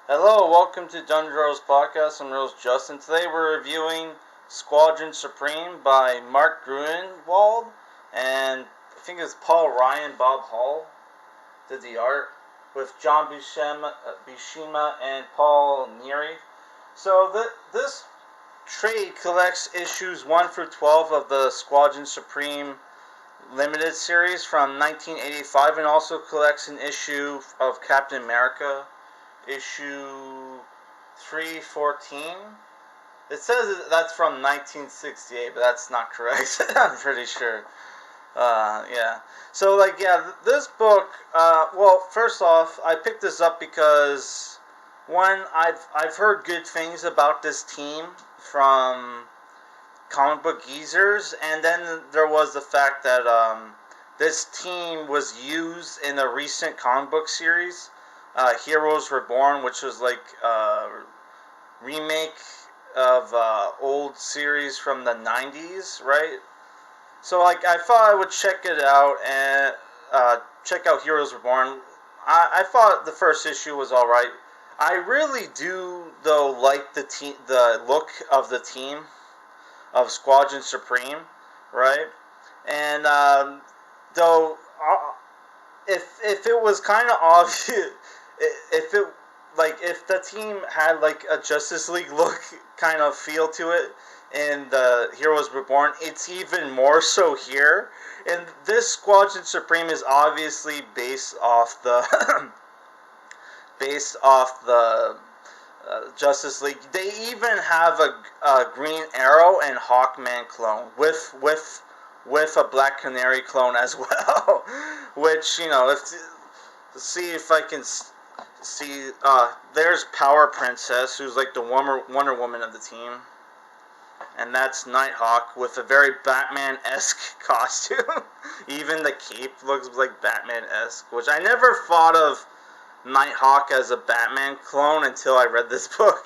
Hello, welcome to Dungeon Rose Podcast. I'm Rose Justin. Today we're reviewing Squadron Supreme by Mark Gruenwald, and I think it's Paul Ryan, Bob Hall did the art, with John Buscema and Paul Neary. So this trade collects issues 1 through 12 of the Squadron Supreme limited series from 1985, and also collects an issue of Captain America, issue 314. It says that's from 1968, but that's not correct. I'm pretty sure. Yeah. So, this book. Well, first off, I picked this up because one, I've heard good things about this team from comic book geezers, and then there was the fact that this team was used in a recent comic book series, Heroes Reborn, which was like a remake of old series from the 90s, right? So, I thought I would check it out and check out Heroes Reborn. I thought the first issue was alright. I really do, though, like the look of the team of Squadron Supreme, right? And though, if it was kind of obvious, if the team had like a Justice League look kind of feel to it in the Heroes Reborn, it's even more so here. And this Squadron Supreme is obviously based off the Justice League. They even have a Green Arrow and Hawkman clone with a Black Canary clone as well. Which, see if I can see. There's Power Princess, who's like the Wonder Woman of the team, and that's Nighthawk with a very Batman-esque costume. Even the cape looks like Batman-esque, which I never thought of Nighthawk as a Batman clone until I read this book.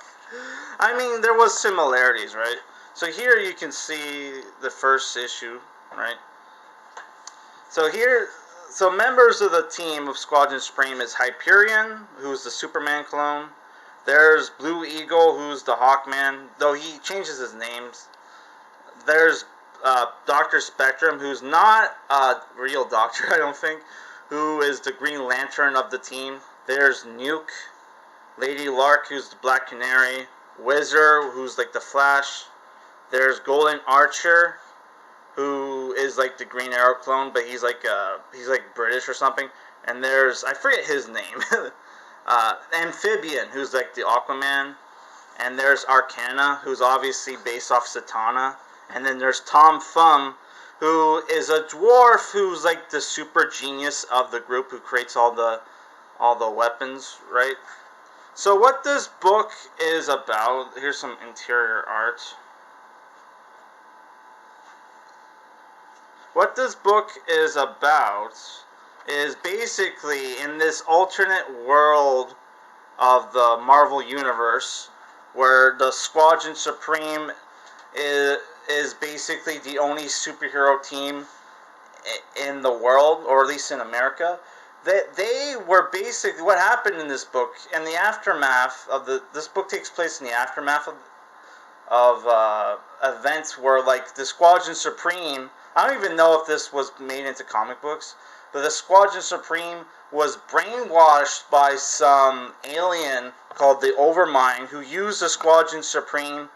I mean, there was similarities, right? So here you can see the first issue, right? So members of the team of Squadron Supreme is Hyperion, who's the Superman clone. There's Blue Eagle, who's the Hawkman, though he changes his names. There's Dr. Spectrum, who's not a real doctor, I don't think, who is the Green Lantern of the team. There's Nuke, Lady Lark, who's the Black Canary, Whizzer, who's like the Flash. There's Golden Archer, who is like the Green Arrow clone, but he's like British or something. And there's, I forget his name, Amphibian, who's like the Aquaman. And there's Arcana, who's obviously based off Satana. And then there's Tom Thumb, who is a dwarf who's like the super genius of the group, who creates all the weapons, right? So what this book is about, here's some interior art. What this book is about is basically in this alternate world of the Marvel Universe, where the Squadron Supreme is basically the only superhero team in the world, or at least in America. They were basically, what happened in this book, in the aftermath of this book takes place in the aftermath of events where, like, the Squadron Supreme, I don't even know if this was made into comic books, but the Squadron Supreme was brainwashed by some alien called the Overmind, who used the Squadron Supreme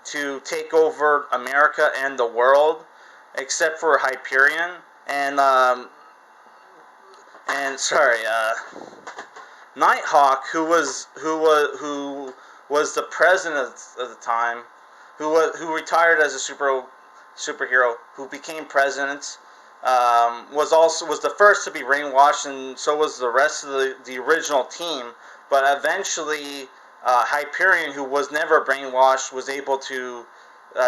to take over America and the world, except for Hyperion and Nighthawk, who was the president of the time, who retired as a superhero, who became president, was the first to be brainwashed, and so was the rest of the original team. But eventually, Hyperion, who was never brainwashed, was able to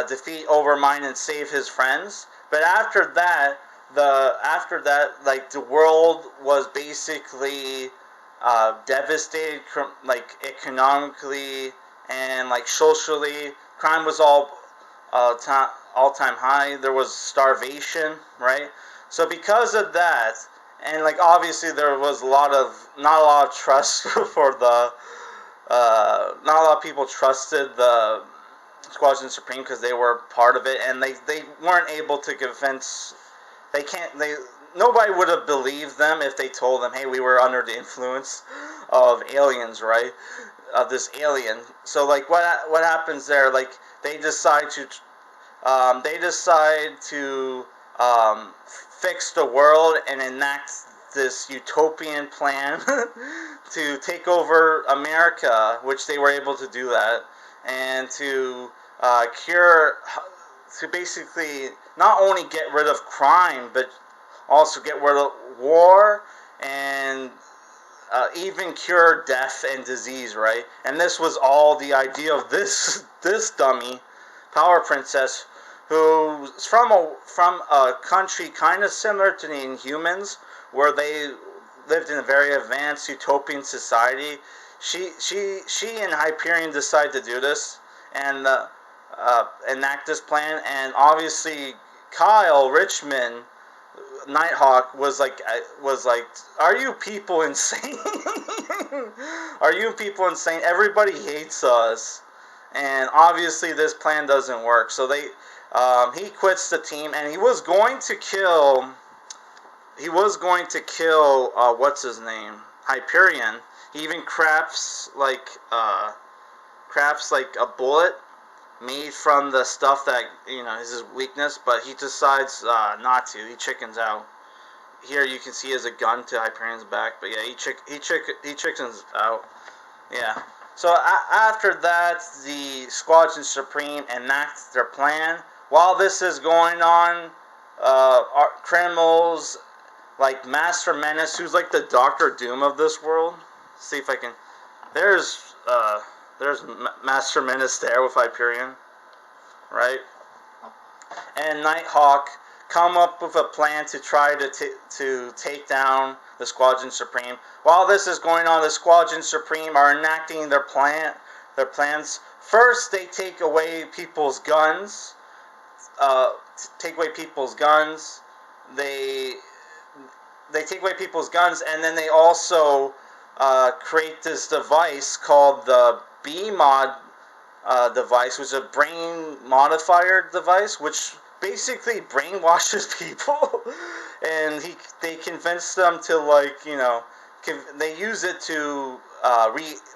defeat Overmind and save his friends. But after that, the world was basically devastated, like economically and like socially. Crime was all-time high. There was starvation, right? So because of that, and like obviously there was not a lot of trust for not a lot of people trusted the Squadron Supreme because they were part of it, and they weren't able to convince. Nobody would have believed them if they told them, hey, we were under the influence of aliens, right? Of this alien. So like what happens there? Like they decide to fix the world and enact this utopian plan to take over America, which they were able to do that, and to basically not only get rid of crime, but also get rid of war and even cure death and disease, right? And this was all the idea of this dummy, Power Princess, who's from a country kind of similar to the Inhumans, where they lived in a very advanced utopian society. She and Hyperion decide to do this and enact this plan, and obviously Kyle Richmond, Nighthawk, was like, are you people insane? Are you people insane? Everybody hates us, and obviously this plan doesn't work. So he quits the team, and he was going to kill what's his name, Hyperion. He even crafts like a bullet made from the stuff that is his weakness, but he decides not to. He chickens out. Here you can see he has a gun to Hyperion's back, but yeah, he chickens out. Yeah. So after that, the Squadron Supreme enact their plan. While this is going on, criminals like Master Menace, who's like the Doctor Doom of this world. Let's see if I can. There's Master Menace there with Hyperion, right? And Nighthawk come up with a plan to try to take down the Squadron Supreme. While this is going on, the Squadron Supreme are enacting their plans. First, they take away people's guns. They take away people's guns, and then they also create this device called the B-Mod device, which is a brain modifier device, which basically brainwashes people. And they convince them to, they use it to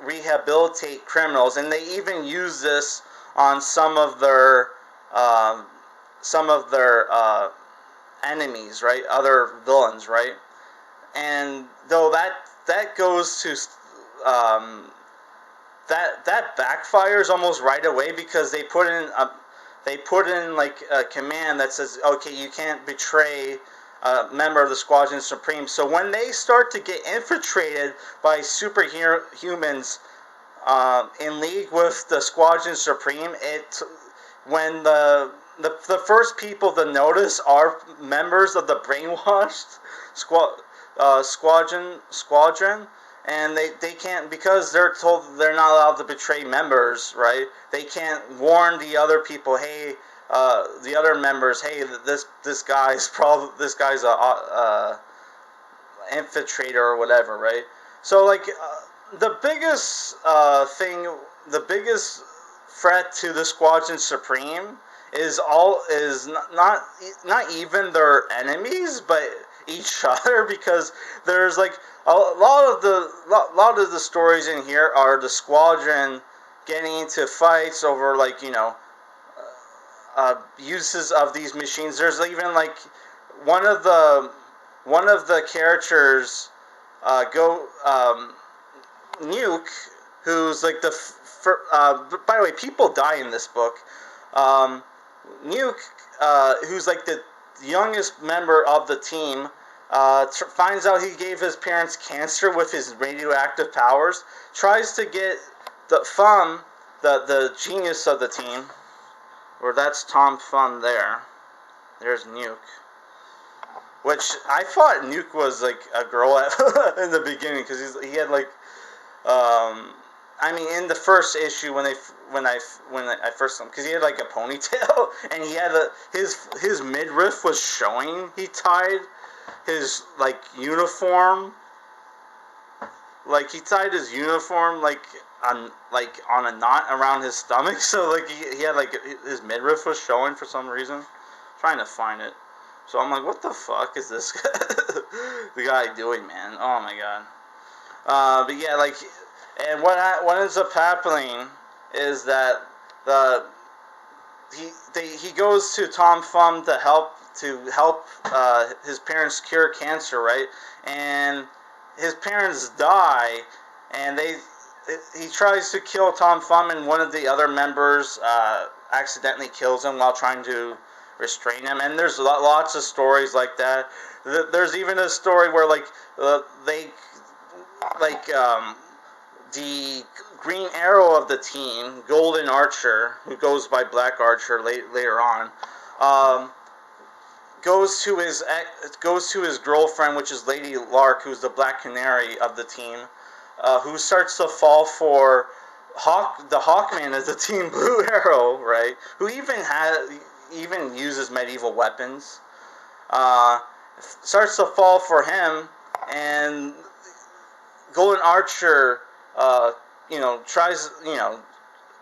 rehabilitate criminals, and they even use this on some of their enemies, right? Other villains, right? And though that goes to that backfires almost right away, because they put in a command that says, okay, you can't betray a member of the Squadron Supreme. So when they start to get infiltrated by superhumans in league with the Squadron Supreme, when the first people to notice are members of the brainwashed squadron, and they can't, because they're told they're not allowed to betray members, right? They can't warn the other people, hey, the other members, hey, this guy's a infiltrator or whatever, right? So the biggest threat to the Squadron Supreme is not even their enemies, but each other, because there's a lot of the stories in here are the Squadron getting into fights over uses of these machines. There's even one of the characters, Nuke, who's by the way, people die in this book. Nuke, who's the youngest member of the team, finds out he gave his parents cancer with his radioactive powers, tries to get the genius of the team, or that's Tom Thumb there. There's Nuke. Which I thought Nuke was a girl in the beginning, because he had in the first issue when I first saw him, because he had a ponytail, and he had his midriff was showing. He tied his uniform like he tied his uniform on a knot around his stomach, so like he had like his midriff was showing for some reason. I'm trying to find it. So I'm like, what the fuck is this the guy doing, man? Oh my god. But yeah, like, and what ends up happening is that the he goes to Tom Thumb to help his parents cure cancer, right? And his parents die, and he tries to kill Tom Thumb, and one of the other members accidentally kills him while trying to restrain him. And there's lots of stories like that. There's even a story where the Green Arrow of the team, Golden Archer, who goes by Black Archer later on, goes to his girlfriend, which is Lady Lark, who's the Black Canary of the team, who starts to fall for the Hawkman of the team, Blue Arrow, right? Who even uses medieval weapons. Starts to fall for him, and Golden Archer,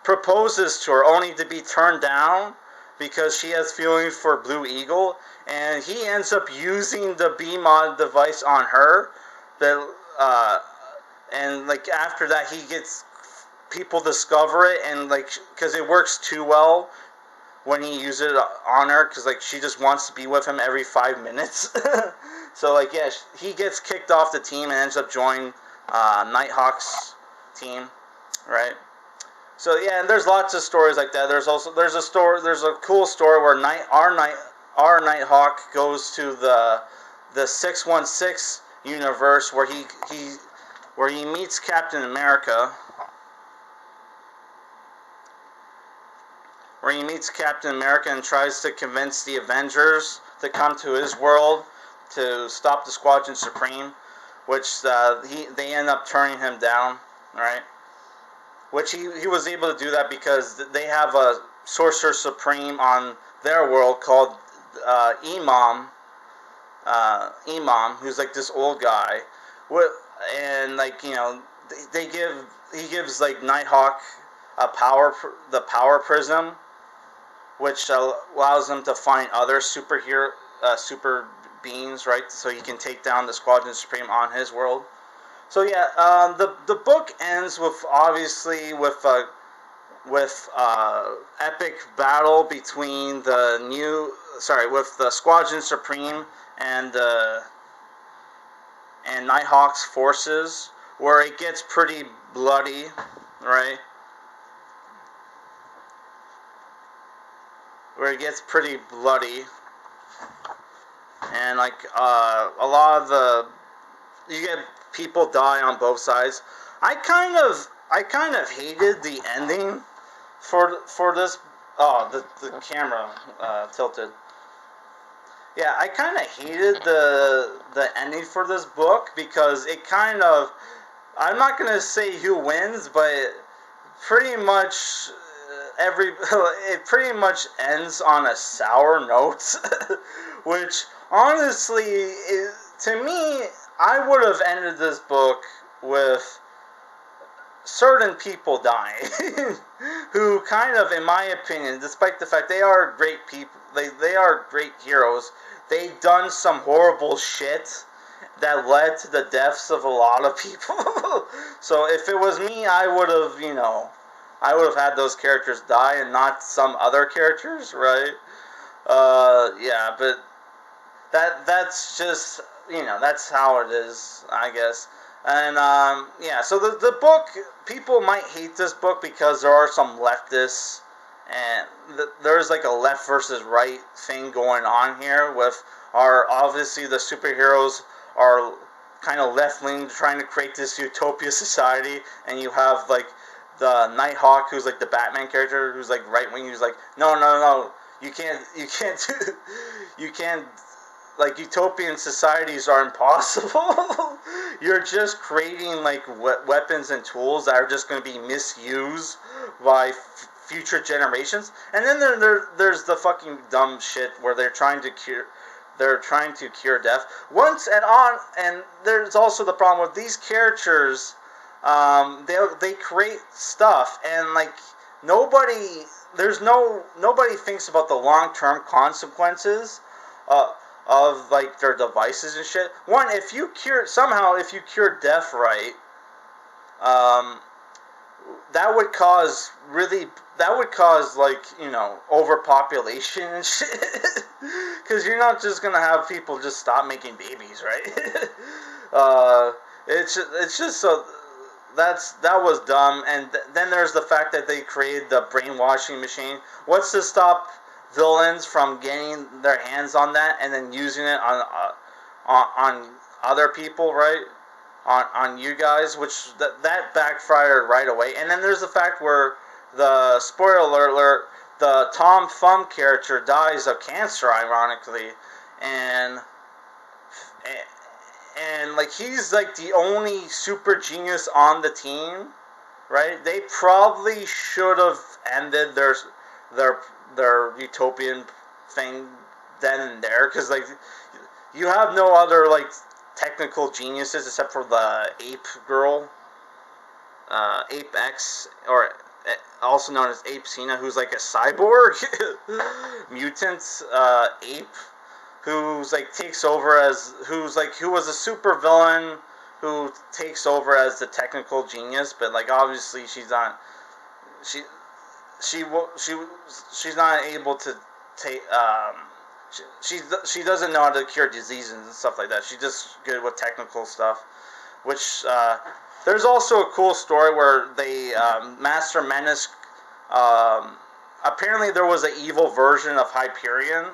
proposes to her, only to be turned down because she has feelings for Blue Eagle, and he ends up using the B-Mod device on her. And like after that, people discover it, and like because it works too well when he uses it on her, because like she just wants to be with him every 5 minutes. So like yeah, he gets kicked off the team and ends up joining Nighthawk's team, right? So yeah, and there's lots of stories like that. There's a cool story where our Nighthawk goes to the 616 universe where he meets Captain America. Where he meets Captain America and tries to convince the Avengers to come to his world to stop the Squadron Supreme, which they end up turning him down, right? Which he was able to do that because they have a Sorcerer Supreme on their world called Imam, who's like this old guy, and like he gives like Nighthawk the power prism, which allows him to find other super beings, right? So he can take down the Squadron Supreme on his world. So yeah, the book ends with epic battle between with the Squadron Supreme and Nighthawk's forces, where it gets pretty bloody, right? Where it gets pretty bloody, and like a lot of you get people die on both sides. I kind of hated the ending for this. Oh, the camera tilted. Yeah, I kind of hated the ending for this book because it kind of, I'm not gonna say who wins, but pretty much it pretty much ends on a sour note, which honestly, to me, I would have ended this book with certain people dying, who kind of, in my opinion, despite the fact they are great people, they are great heroes, they done some horrible shit that led to the deaths of a lot of people. So if it was me, I would have had those characters die and not some other characters, right? Yeah, but that's just, that's how it is, I guess. And, yeah, so the book, people might hate this book because there are some leftists, and there's like a left versus right thing going on here with obviously the superheroes are kind of left-leaning, trying to create this utopia society, and you have like the Nighthawk, who's like the Batman character, who's like right-wing, who's like, no, you can't like, utopian societies are impossible. You're just creating like weapons and tools that are just going to be misused by future generations. And then there's the fucking dumb shit where they're trying to they're trying to cure death. And there's also the problem with these characters. They create stuff, and like nobody thinks about the long-term consequences of like their devices and shit. One, if you cure death right, that would cause like, you know, overpopulation and shit. Because you're not just gonna have people just stop making babies, right? It's just so that was dumb. And then there's the fact that they created the brainwashing machine. What's to stop villains from getting their hands on that and then using it on other people, right? On you guys, which that backfired right away. And then there's the fact where the spoiler alert, the Tom Thumb character dies of cancer, ironically, and like he's like the only super genius on the team, right? They probably should have ended their utopian thing then and there, because like you have no other like technical geniuses except for the ape girl, Ape X, or also known as Ape Cena, who's like a cyborg mutant ape, who's like who was a super villain who takes over as the technical genius, but like obviously she's not able to take she doesn't know how to cure diseases and stuff like that. She's just good with technical stuff, which there's also a cool story where they Master Menace, apparently there was an evil version of Hyperion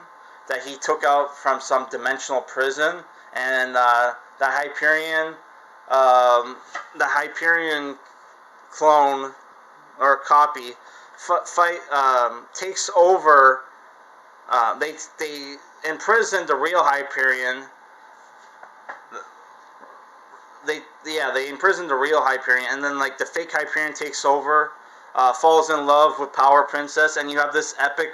that he took out from some dimensional prison, and the Hyperion clone or copy takes over. They imprisoned the real Hyperion. They imprisoned the real Hyperion, and then like the fake Hyperion takes over, falls in love with Power Princess, and you have this epic.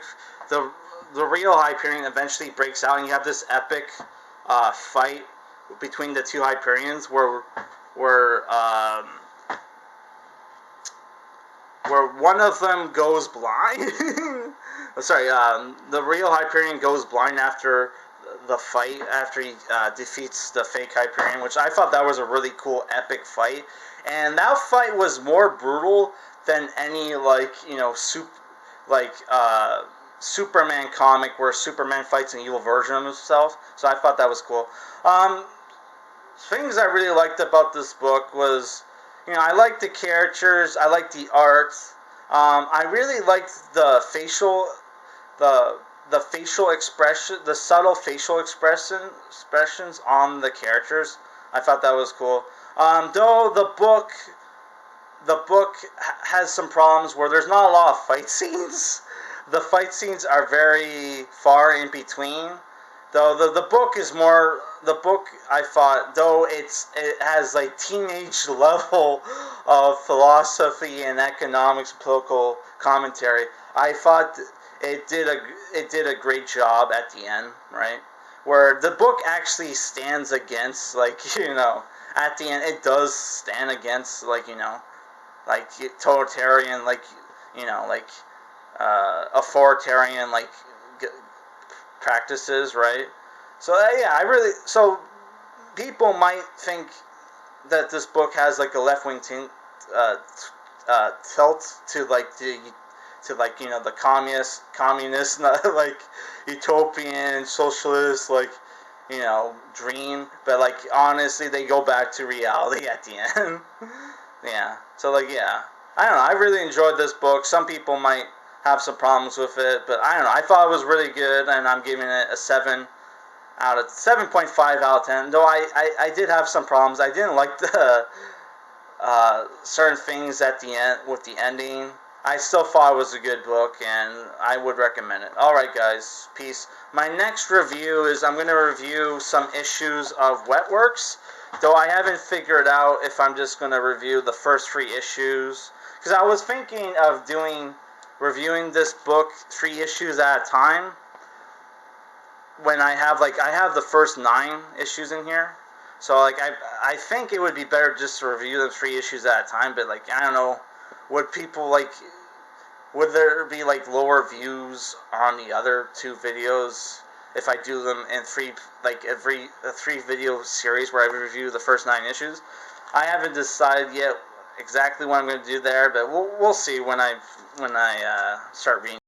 The real Hyperion eventually breaks out, and you have this epic fight between the two Hyperions, where one of them goes blind. Sorry, the real Hyperion goes blind after the fight, after he defeats the fake Hyperion, which I thought that was a really cool, epic fight. And that fight was more brutal than any, like, you know, Superman comic where Superman fights an evil version of himself. So I thought that was cool. Things I really liked about this book was, you know, I liked the characters, I liked the art. I really liked the facial expression, the subtle facial expressions on the characters. I thought that was cool. Though the book has some problems where there's not a lot of fight scenes. The fight scenes are very far in between. Though the book is more, I thought, though it has like teenage level of philosophy and economics, political commentary, I thought it did a great job at the end, right? Where the book actually stands against, like, you know, at the end it does stand against, like, you know, like totalitarian, like, you know, like authoritarian, like practices, right? So so people might think that this book has like a left-wing tilt to like you know, the communist like utopian socialist, like, you know, dream, but like honestly they go back to reality at the end. Yeah, so like, yeah, I don't know, I really enjoyed this book. Some people might have some problems with it, but I don't know, I thought it was really good, and I'm giving it a 7.5 out of 10. Though I did have some problems. I didn't like the certain things at the end with the ending. I still thought it was a good book, and I would recommend it. Alright guys, peace. My next review is I'm going to review some issues of Wetworks, though I haven't figured out if I'm just going to review the first 3 issues, because I was thinking of reviewing this book 3 issues at a time, when I have the first 9 issues in here, so like I think it would be better just to review them 3 issues at a time. But like I don't know, would people like? Would there be like lower views on the other 2 videos if I do them in 3 like a 3 video series where I review the first 9 issues? I haven't decided yet exactly what I'm going to do there, but we'll see when I start reading